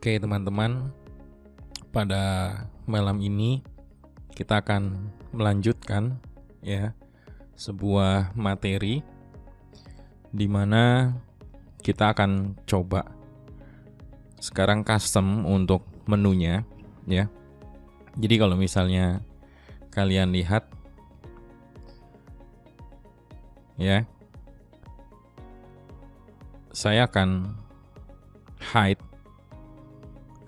Oke teman-teman, pada malam ini kita akan melanjutkan ya sebuah materi di mana kita akan coba sekarang custom untuk menunya ya. Jadi kalau misalnya kalian lihat ya, saya akan hide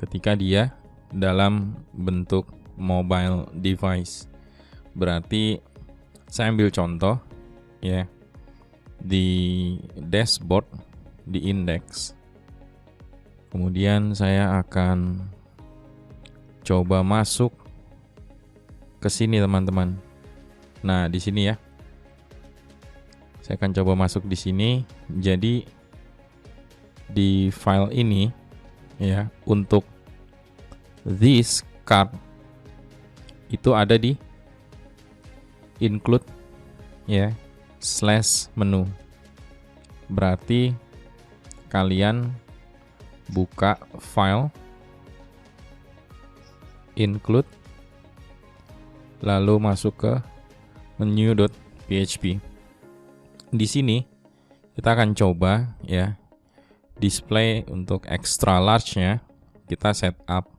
ketika dia dalam bentuk mobile device. Berarti saya ambil contoh ya di dashboard, di index. Kemudian saya akan coba masuk ke sini teman-teman. Nah, di sini ya. Saya akan coba masuk di sini. Jadi di file ini ya, untuk this card itu ada di include ya /menu. Berarti kalian buka file include lalu masuk ke menu.php. Di sini kita akan coba ya display untuk extra large-nya kita setup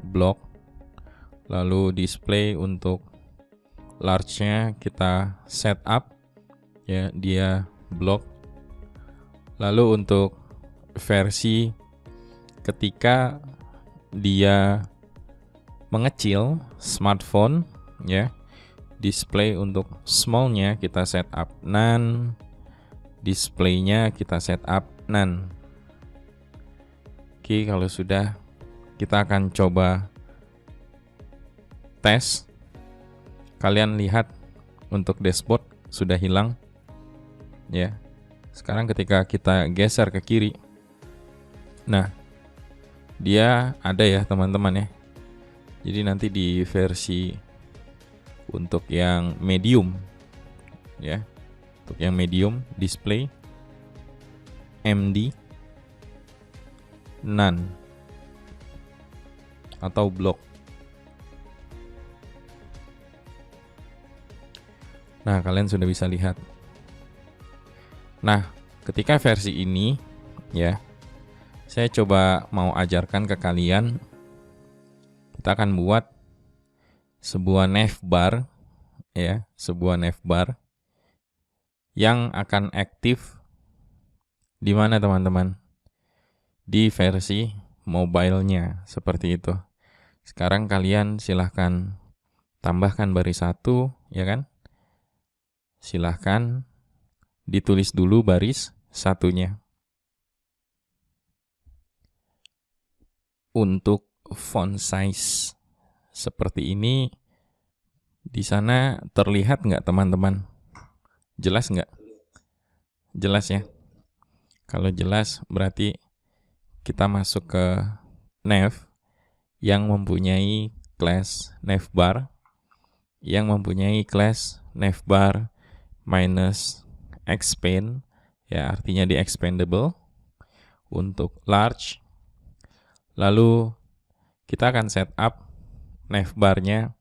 block, lalu display untuk large-nya kita setup ya dia block, lalu untuk versi ketika dia mengecil smartphone ya display untuk small-nya kita setup none, display-nya kita setup none. Oke, kalau sudah kita akan coba tes. Kalian lihat untuk dashboard sudah hilang ya. Sekarang ketika kita geser ke kiri, nah dia ada ya teman-teman ya. Jadi nanti di versi untuk yang medium ya, untuk yang medium display MD none atau block. Nah, kalian sudah bisa lihat. Nah, ketika versi ini ya, saya coba mau ajarkan ke kalian. Kita akan buat sebuah navbar ya, sebuah navbar yang akan aktif di mana teman-teman? Di versi mobile-nya seperti itu. Sekarang kalian silahkan tambahkan baris 1 ya kan? Silahkan ditulis dulu baris 1-nya. Untuk font size seperti ini di sana terlihat nggak teman-teman? Jelas nggak? Jelas ya. Kalau jelas berarti kita masuk ke nav yang mempunyai class navbar, yang mempunyai class navbar minus expand ya, artinya di expandable untuk large. Lalu kita akan setup navbarnya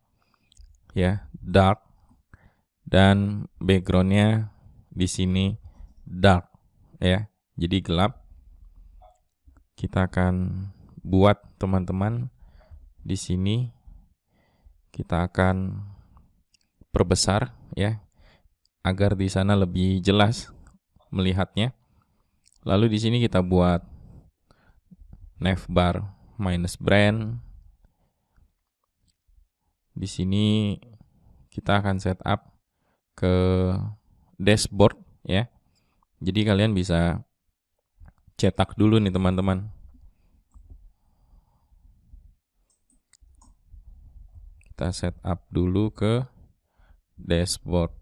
ya dark dan backgroundnya di sini dark ya, jadi gelap. Kita akan buat teman-teman di sini, kita akan perbesar ya agar di sana lebih jelas melihatnya. Lalu di sini kita buat navbar minus brand. Di sini kita akan setup ke dashboard ya. Jadi kalian bisa cetak dulu nih teman-teman. Kita setup dulu ke dashboard.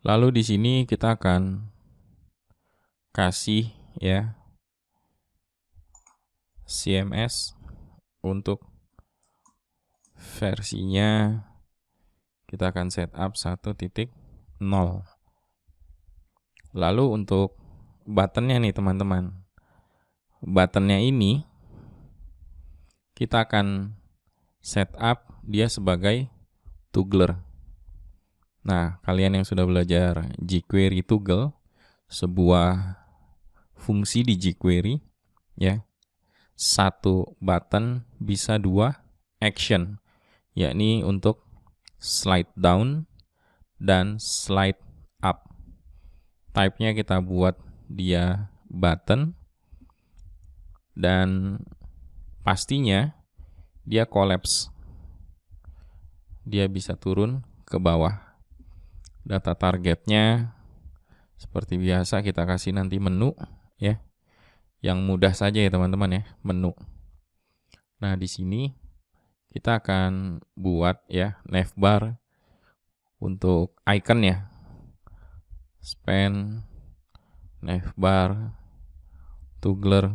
Lalu di sini kita akan kasih ya CMS untuk versinya kita akan setup 1.0. Lalu untuk buttonnya nih teman-teman, buttonnya ini kita akan setup dia sebagai toggler. Nah, kalian yang sudah belajar jQuery toggle, sebuah fungsi di jQuery, ya, satu button bisa dua action, yakni untuk slide down dan slide up. Type-nya kita buat dia button, dan pastinya dia collapse. Dia bisa turun ke bawah. Data targetnya seperti biasa kita kasih nanti menu, ya. Yang mudah saja ya teman-teman ya, menu. Nah, di sini kita akan buat ya navbar untuk iconnya. Span, navbar, toggler,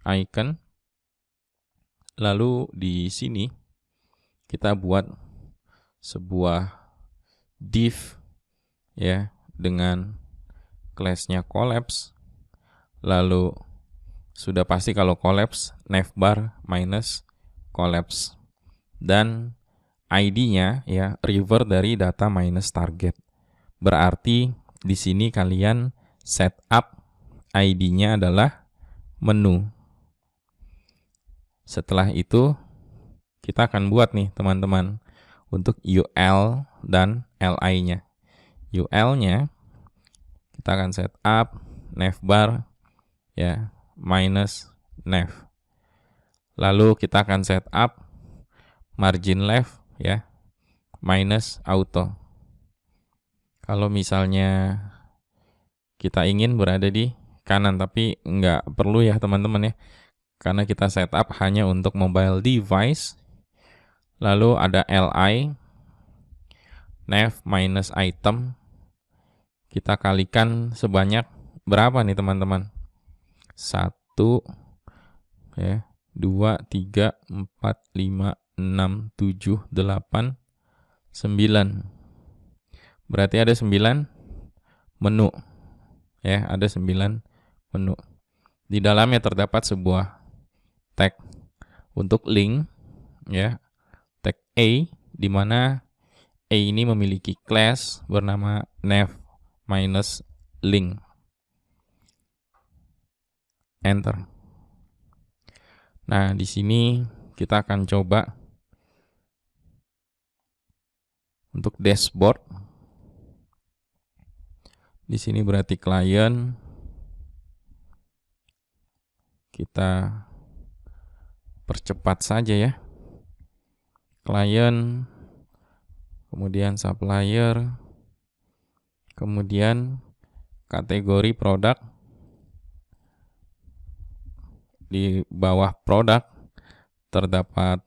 icon. Lalu di sini kita buat sebuah div ya dengan class-nya collapse. Lalu sudah pasti kalau collapse navbar minus collapse, dan ID-nya ya revert dari data minus target. Berarti di sini kalian setup ID-nya adalah menu. Setelah itu kita akan buat nih teman-teman untuk UL dan LI-nya. UL-nya kita akan setup navbar ya minus nav. Lalu kita akan setup margin left ya minus auto. Kalau misalnya kita ingin berada di kanan, tapi nggak perlu ya teman-teman ya, karena kita setup hanya untuk mobile device. Lalu ada li nav minus item, kita kalikan sebanyak berapa nih teman-teman? 1 ya 2 3 4 5 6 7 8 9. Berarti ada 9 menu. Ya, ada 9 menu. Di dalamnya terdapat sebuah tag untuk link ya. Tag A, di mana A ini memiliki class bernama nav minus link. Enter. Nah, di sini kita akan coba untuk dashboard. Di sini berarti klien. Kita percepat saja ya. Klien, kemudian supplier, kemudian kategori produk. Di bawah produk terdapat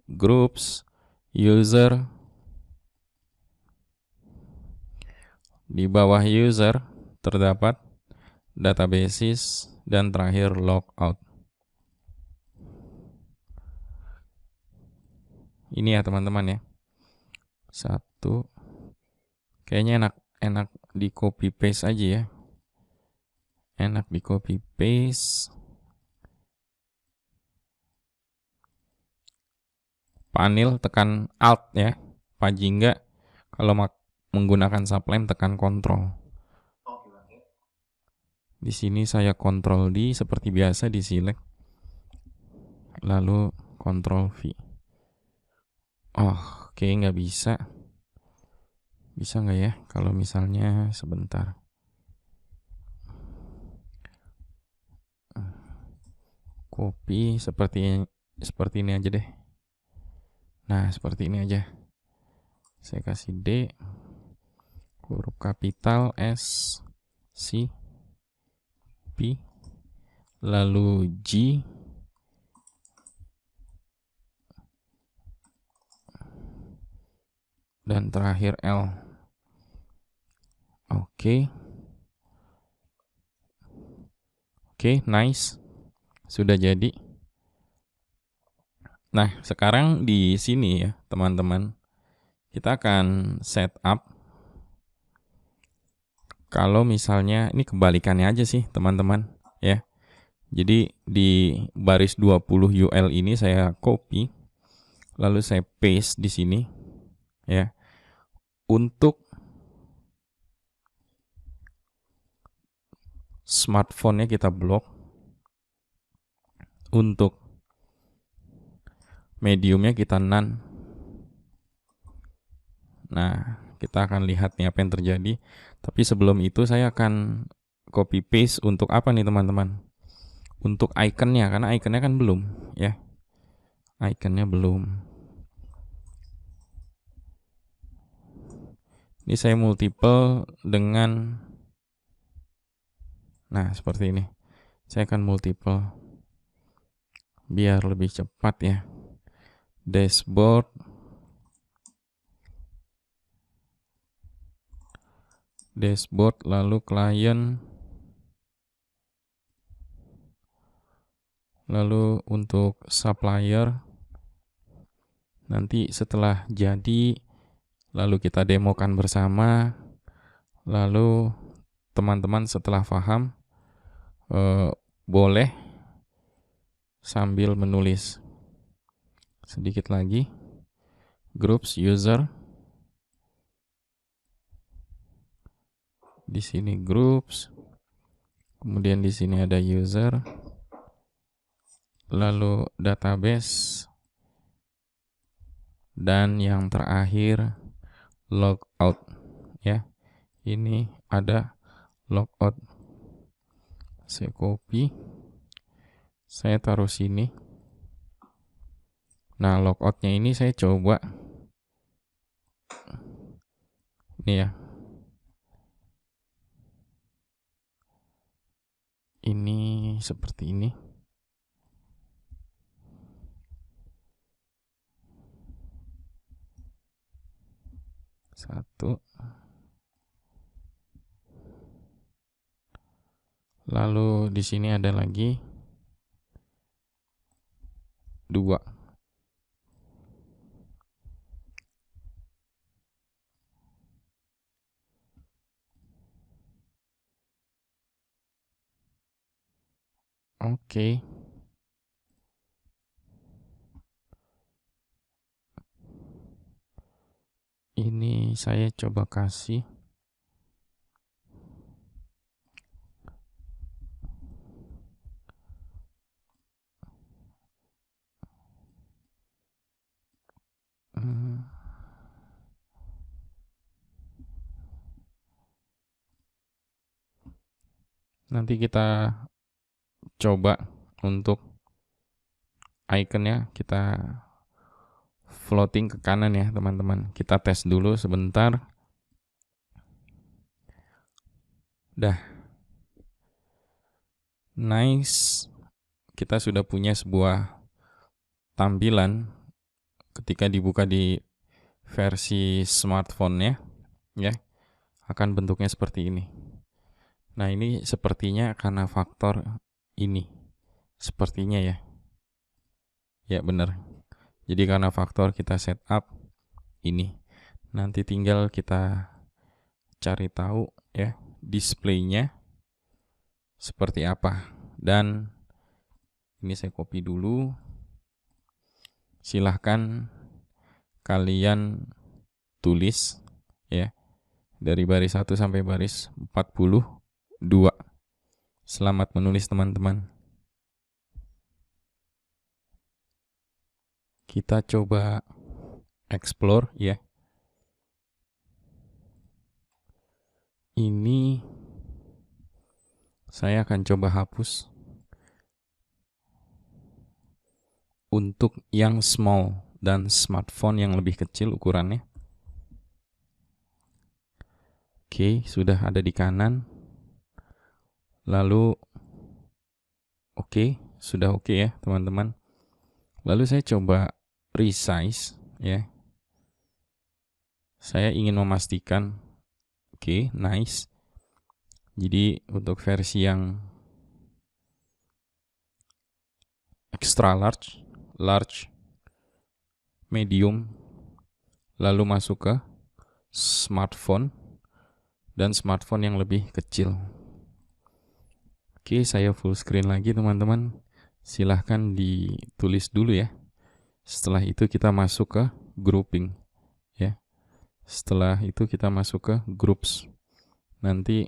groups, user. Di bawah user terdapat databases, dan terakhir logout. Ini ya teman-teman ya. Satu. Kayaknya enak di copy paste aja ya. Enak di copy paste. Panel tekan Alt ya. Pajingga kalau menggunakan Sublime tekan Ctrl. Di sini saya Ctrl D seperti biasa di select. Lalu Ctrl V. Oh, oke, nggak bisa. Bisa nggak ya? Kalau misalnya sebentar. Copy seperti ini aja deh. Nah, seperti ini aja. Saya kasih D, huruf kapital S, C, P, lalu G, dan terakhir L. Oke. Oke, nice. Sudah jadi. Nah, sekarang di sini ya, teman-teman. Kita akan setup. Kalau misalnya, ini kebalikannya aja sih, teman-teman. Ya. Jadi di baris 20 UL ini saya copy, lalu saya paste di sini ya. Untuk smartphone-nya kita blok, untuk mediumnya kita none. Nah, kita akan lihat nih apa yang terjadi. Tapi sebelum itu saya akan copy paste untuk apa nih teman-teman? Untuk ikonnya, karena ikonnya kan belum ya. Ikonnya belum. Ini saya multiple dengan, nah seperti ini. Saya akan multiple biar lebih cepat ya. Dashboard, lalu client, lalu untuk supplier. Nanti setelah jadi, lalu kita demokan bersama, lalu teman-teman setelah paham boleh sambil menulis sedikit lagi. Groups user, di sini groups, kemudian di sini ada user, lalu database, dan yang terakhir logout ya. Ini ada logout. Saya copy, saya taruh sini. Nah, logoutnya ini saya coba ini ya. Ini seperti ini. Satu. Lalu di sini ada lagi 2. Oke. Ini saya coba kasih. Nanti kita coba untuk ikonnya kita floating ke kanan ya teman-teman. Kita tes dulu sebentar. Dah. Nice. Kita sudah punya sebuah tampilan ketika dibuka di versi smartphone-nya ya. Akan bentuknya seperti ini. Nah, ini sepertinya karena faktor ini. Sepertinya ya. Ya, benar. Jadi karena faktor kita setup ini. Nanti tinggal kita cari tahu ya displaynya seperti apa. Dan ini saya copy dulu. Silahkan kalian tulis ya dari baris 1 sampai baris 42. Selamat menulis teman-teman. Kita coba explore ya. Ini saya akan coba hapus untuk yang small dan smartphone yang lebih kecil ukurannya. Oke, sudah ada di kanan. Lalu oke, sudah oke ya teman-teman. Lalu saya coba resize ya. Saya ingin memastikan oke, nice. Jadi untuk versi yang extra large, large, medium, lalu masuk ke smartphone dan smartphone yang lebih kecil. Oke, saya full screen lagi teman-teman. Silahkan ditulis dulu ya. Setelah itu kita masuk ke grouping ya. Setelah itu kita masuk ke groups. Nanti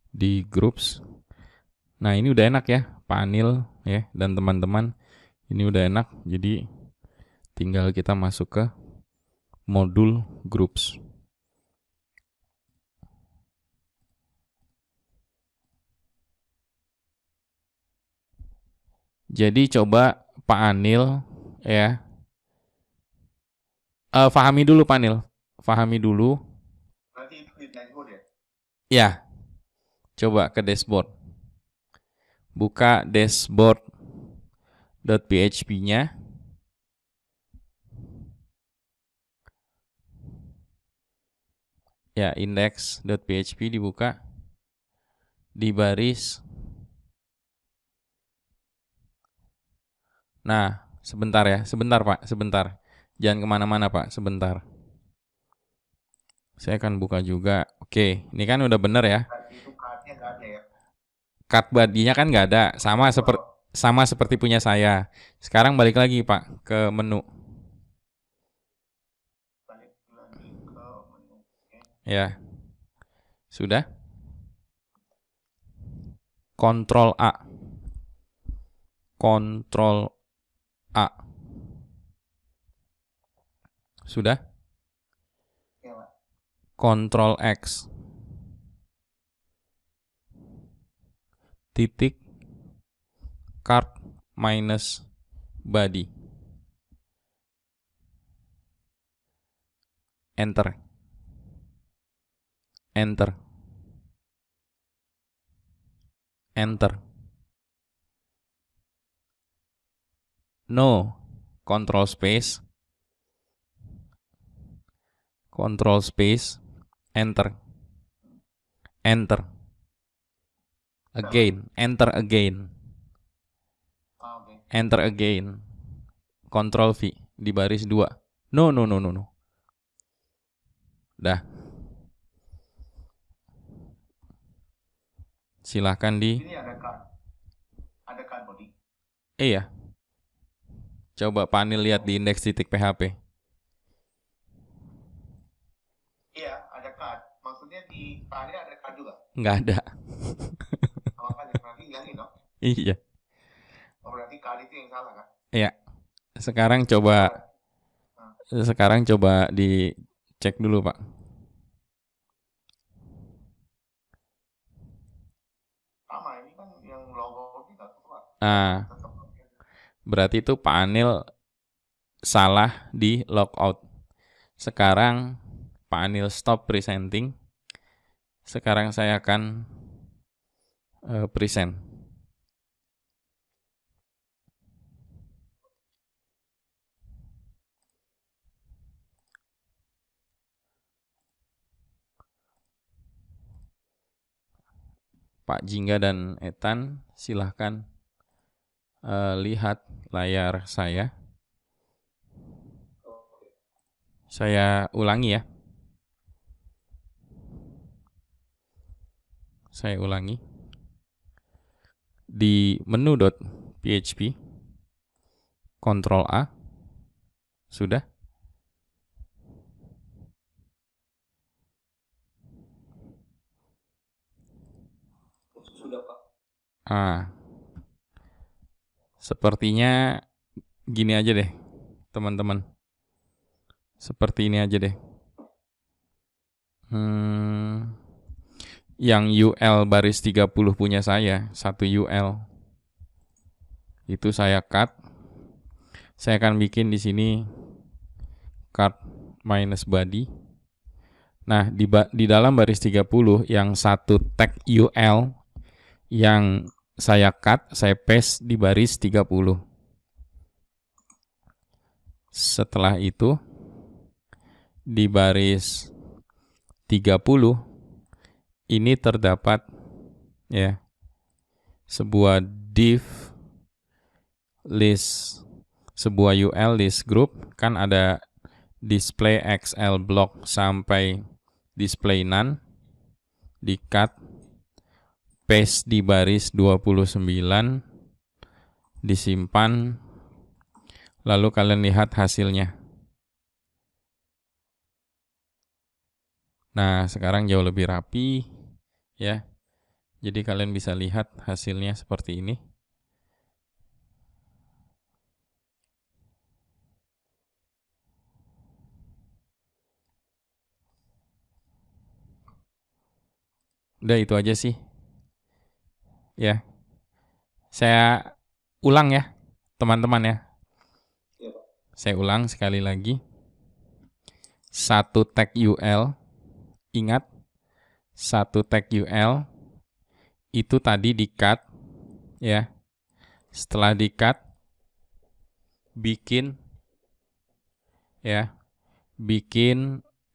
di groups. Nah, ini udah enak ya, Pak Anil ya dan teman-teman. Ini udah enak. Jadi tinggal kita masuk ke modul groups. Jadi coba Pak Anil ya, pahami dulu Pak Anil, pahami dulu. Nanti itu di dashboard ya? Ya, coba ke dashboard. Buka dashboard.php-nya. Ya, index.php dibuka. Di baris. Nah, sebentar ya, sebentar Pak, sebentar. Jangan kemana-mana Pak, sebentar. Saya akan buka juga. Oke, ini kan udah bener ya. Itu card-nya nggak ada ya? Card body-nya kan nggak ada, sama seperti punya saya. Sekarang balik lagi Pak ke menu. Balik lagi ke menu. Okay. Ya, sudah. Ctrl A. Ctrl A. Sudah? Ya, Pak. Ctrl X. Titik card minus body. Enter. Enter. Enter. No. Control space. Control space. Enter. Enter. Again. Enter again. Okay. Enter again. Control V. Di baris 2. No. Dah. Silahkan di... Ini ada card. Ada card body. Iya. Coba Pak Anil lihat di index.php. Iya, ada card. Maksudnya di panel ada card juga? Nggak ada. Makanya berarti hilangin dong? Iya. Oh, berarti card itu yang salah kan? Iya. Sekarang coba dicek dulu Pak. Sama, ini kan yang logo kita tuh Pak. Nah, berarti itu Pak Anil salah di logout. Sekarang Pak Anil stop presenting. Sekarang saya akan present. Pak Jingga dan Ethan, silahkan lihat layar saya. Saya ulangi ya. Saya ulangi. Di menu.php, Ctrl A, sudah. Sudah Pak. Sepertinya gini aja deh, teman-teman. Seperti ini aja deh. Yang UL baris 30 punya saya, satu UL. Itu saya cut. Saya akan bikin di sini cut minus body. Nah, di dalam baris 30 yang satu tag UL yang saya cut, saya paste di baris 30. Setelah itu di baris 30 ini terdapat ya sebuah div list, sebuah UL list group, kan ada display XL block sampai display none, di cut paste di baris 29, disimpan, lalu kalian lihat hasilnya. Nah, sekarang jauh lebih rapi, ya. Jadi kalian bisa lihat hasilnya seperti ini. Udah itu aja sih. Ya. Saya ulang ya, teman-teman ya. Iya, Pak. Saya ulang sekali lagi. Satu tag UL, ingat, satu tag UL itu tadi di-cut, ya. Setelah di-cut, bikin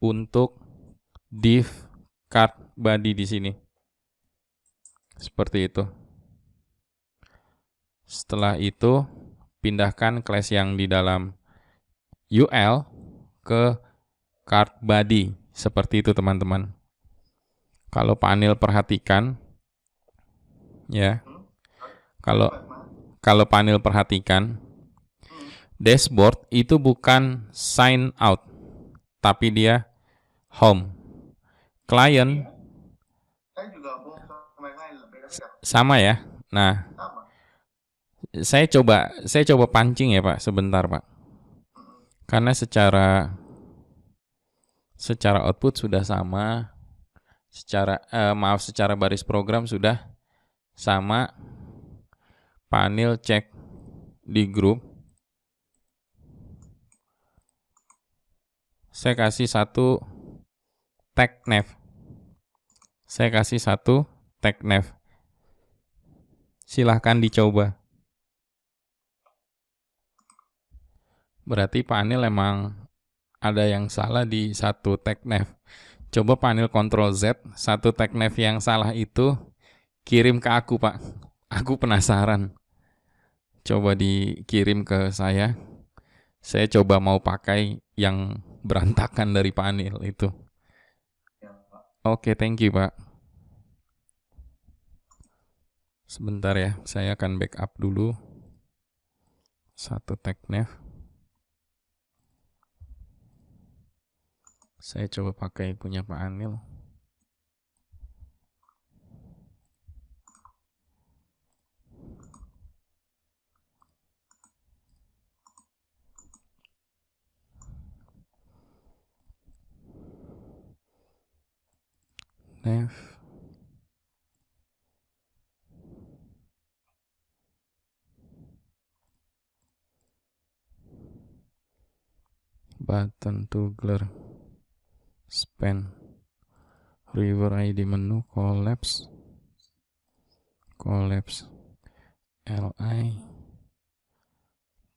untuk div card body di sini. Seperti itu. Setelah itu, pindahkan class yang di dalam UL ke card body. Seperti itu, teman-teman. Kalau Pak Anil perhatikan, ya. Kalau Pak Anil perhatikan, dashboard itu bukan sign out, tapi dia home. Client Saya juga mau sama yang lain, beda-beda. sama ya. Nah, Sama. saya coba pancing ya Pak, sebentar Pak. Karena secara output sudah sama, secara baris program sudah sama. Pak Anil cek di grup. Saya kasih satu tag nav. Silahkan dicoba. Berarti Pak Anil emang ada yang salah di satu tag nav. Coba Pak Anil Ctrl Z, satu tag nav yang salah itu kirim ke aku Pak. Aku penasaran. Coba dikirim ke saya. Saya coba mau pakai yang berantakan dari Pak Anil itu. Ya, Pak. Oke, thank you Pak. Sebentar ya, saya akan backup dulu. Satu tag nav. Saya coba pakai punya Pak Anil. Nav. Button toggler. Span. River ID menu. Collapse. Li.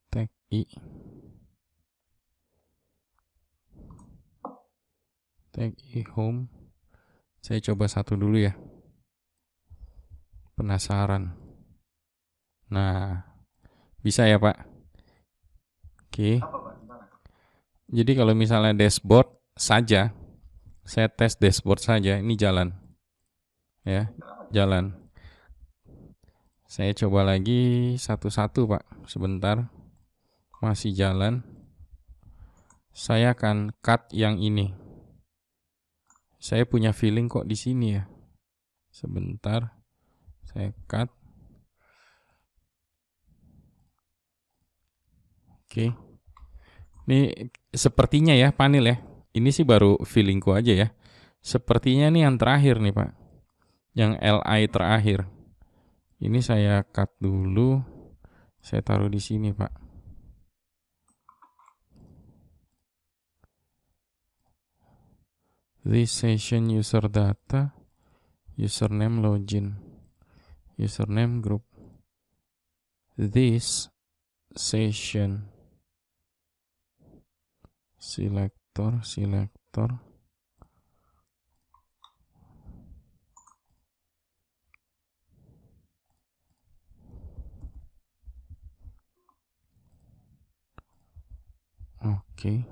Tag I. Tag I home. Saya coba satu dulu ya. Penasaran. Nah, bisa ya Pak? Oke. Apa, Pak? Gimana? Jadi kalau misalnya dashboard saja, saya tes dashboard saja, ini jalan. Ya, jalan. Saya coba lagi satu-satu Pak, sebentar. Masih jalan. Saya akan cut yang ini. Saya punya feeling kok di sini ya. Sebentar. Saya cut. Oke. Ini sepertinya ya panel ya. Ini sih baru feelingku aja ya. Sepertinya nih yang terakhir nih Pak. Yang LI terakhir. Ini saya cut dulu. Saya taruh di sini Pak. This session user data. Username login. Username group. This session. Selector. Oke.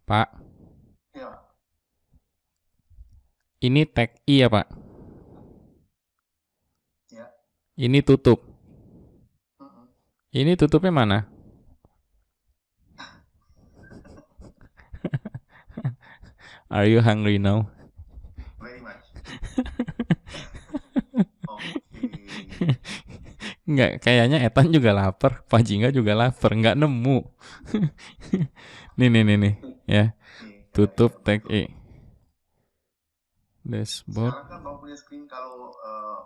Pak. Ya. Ini tag I ya Pak. Ya. Ini tutup. Mm-mm. Ini tutupnya mana? Are you hungry now? Very much. Oke. Enggak, kayaknya Etan juga lapar, Pak Jingga juga lapar, nggak nemu. nih, ya. Nih, Tutup ya, tag betul. E. Dashboard. Sekarang kan Bang punya screen kalau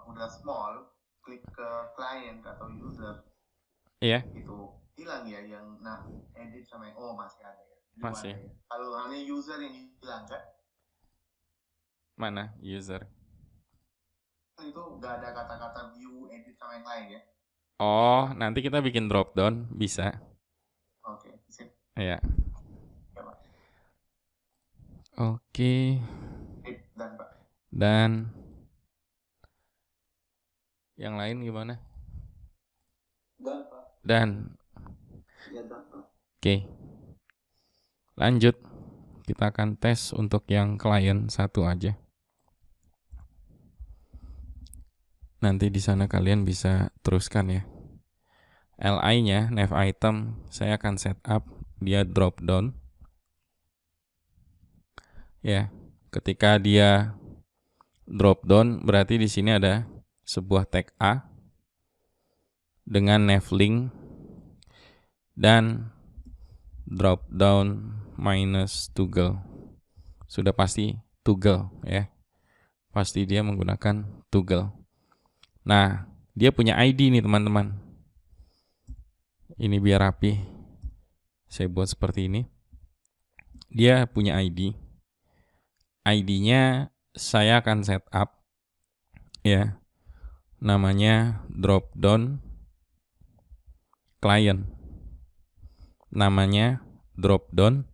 udah small, klik ke client atau user, Iya, itu hilang ya yang edit sama oh masih ada ya. Belum masih. ada ya. Kalau hanya user yang hilang kan, Mana user? itu nggak ada kata-kata view, edit sama yang lain ya. Oh, nanti kita bikin drop down, bisa. Oke, sip. Iya. Ya, Pak. Oke. Sip, dan Pak. Dan yang lain gimana? Dan Pak. Dan Ya, dan Pak. oke. Lanjut. Kita akan tes untuk yang klien satu aja. Nanti di sana kalian bisa teruskan ya. LI-nya, nav item, saya akan set up dia drop down. Ya, ketika dia drop down berarti di sini ada sebuah tag A dengan nav link dan drop down minus toggle. Sudah pasti toggle ya. Pasti dia menggunakan toggle. Nah, dia punya ID nih teman-teman. Ini biar rapi. Saya buat seperti ini. Dia punya ID. ID-nya saya akan set up ya. Namanya drop down client. Namanya drop down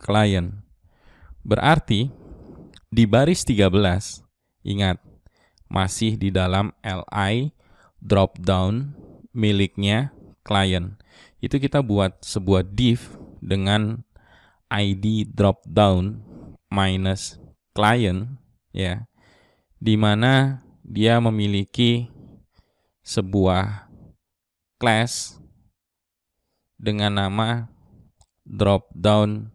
client. Berarti di baris 13, ingat, masih di dalam li drop down miliknya client. Itu kita buat sebuah div dengan ID drop down minus client ya, di mana dia memiliki sebuah class dengan nama drop down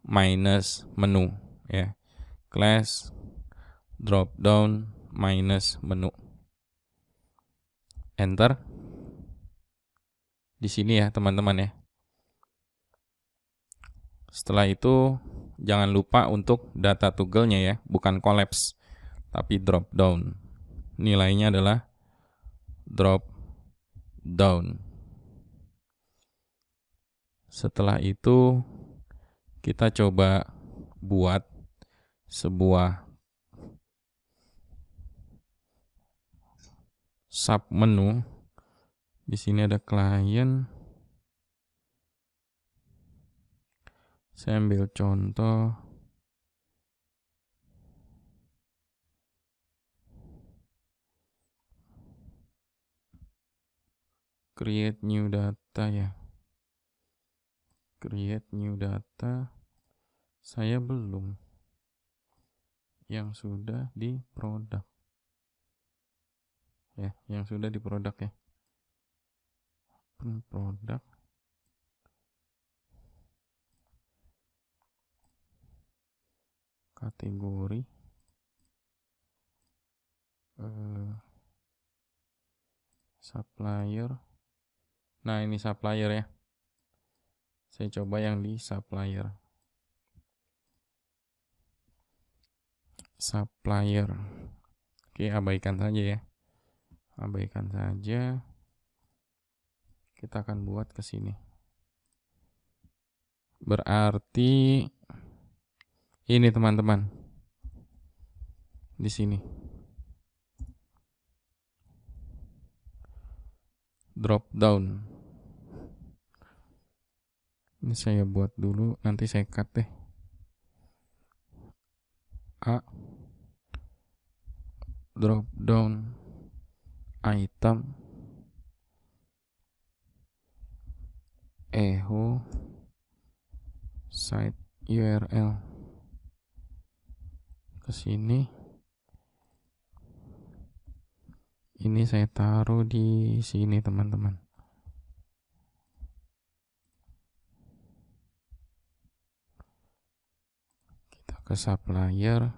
minus menu ya. Class drop down minus menu. Enter. Di sini ya, teman-teman ya. Setelah itu jangan lupa untuk data toggle-nya ya, bukan collapse, tapi drop down. Nilainya adalah drop down. Setelah itu kita coba buat sebuah sub menu. Di sini ada klien. Saya ambil contoh. Create new data ya. Create new data. Saya belum. Yang sudah di produk. Ya, yang sudah di produk ya. Produk. Kategori. Supplier. Nah, ini supplier ya. Saya coba yang di supplier. Supplier. Oke, abaikan saja ya. Abaikan saja. Kita akan buat ke sini. Berarti ini teman-teman. Di sini. Drop down. Ini saya buat dulu, nanti saya cut deh. A drop down item echo site URL ke sini. Ini saya taruh di sini, teman-teman. Kita ke supplier.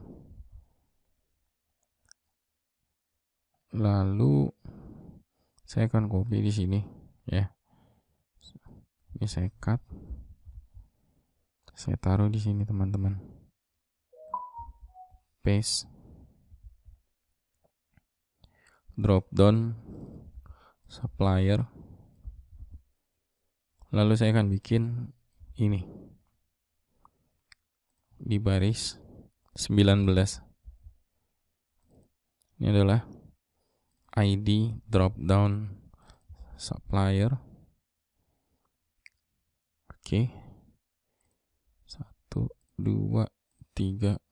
Lalu saya akan copy di sini, ya. Ini saya cut. Saya taruh di sini, teman-teman. Paste. Drop down supplier. Lalu saya akan bikin ini di baris 19. Ini adalah ID drop down supplier. Oke. 1, 2, 3.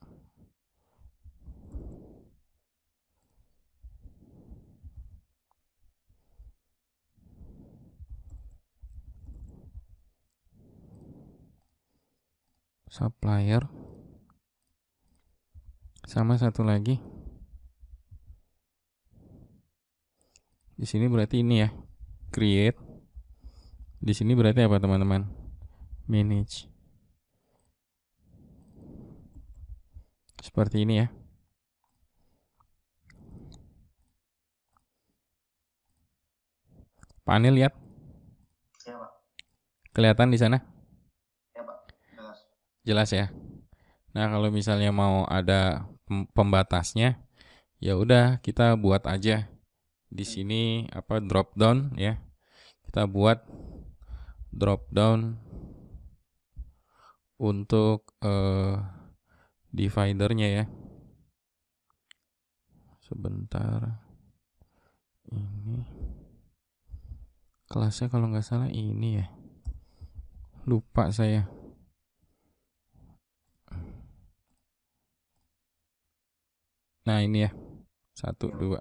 Supplier. Sama satu lagi. Di sini berarti ini ya, create. Di sini berarti apa, teman-teman? Manage. Seperti ini ya. Pak Anil lihat? Ya, Pak. Kelihatan di sana? Ya, Pak. Jelas. Jelas ya. Nah, kalau misalnya mau ada pembatasnya, ya udah kita buat aja di sini apa drop down ya. Kita buat drop down untuk dividernya ya. Sebentar. Ini kelasnya kalau nggak salah ini ya. Lupa saya. Nah ini ya. 1, 2.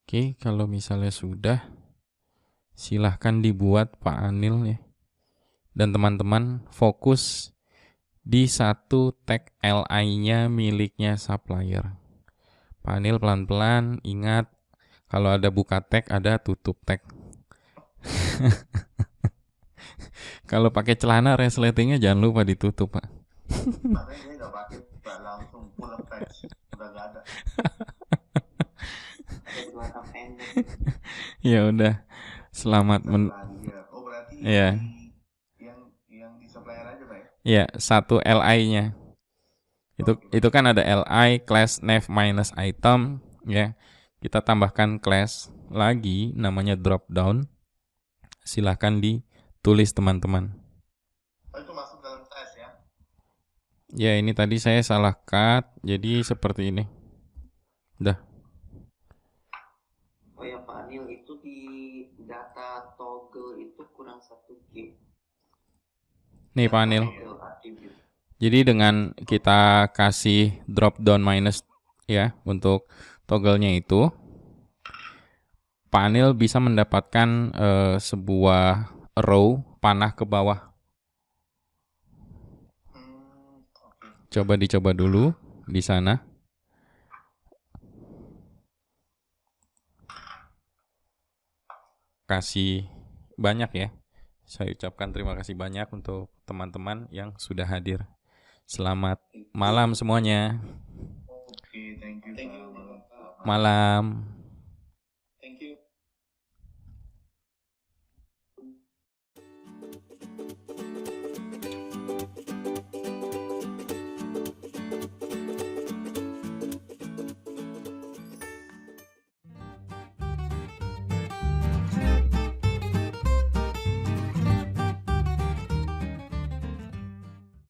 Oke, kalau misalnya sudah, silahkan dibuat Pak Anil ya. Dan teman-teman fokus di satu tag LI-nya miliknya supplier. Pak Anil pelan-pelan, ingat kalau ada buka tag ada tutup tag. Kalau pakai celana resletingnya jangan lupa ditutup, Pak. Makanya dia nggak pakai, Pak, langsung full attach. Udah nggak ada. Ya udah. Selamat Oh, berarti ya. yang di supplier aja, Pak ya? Ya, satu LI-nya. Itu kan ada LI class nav minus item ya. Kita tambahkan class lagi namanya drop down. Silahkan ditulis, teman-teman. Oh, itu masuk dalam class ya? Ya, ini tadi saya salah cut, jadi seperti ini. Udah. Oh ya Pak Anil, itu di data toggle itu kurang 1 GB. Nih Pak Anil. Jadi dengan kita kasih drop down minus ya untuk toggle-nya itu, Pak Anil bisa mendapatkan sebuah row panah ke bawah. Coba dicoba dulu di sana. Kasih banyak ya. Saya ucapkan terima kasih banyak untuk teman-teman yang sudah hadir. Selamat malam semuanya. Oke, thank you. Malam.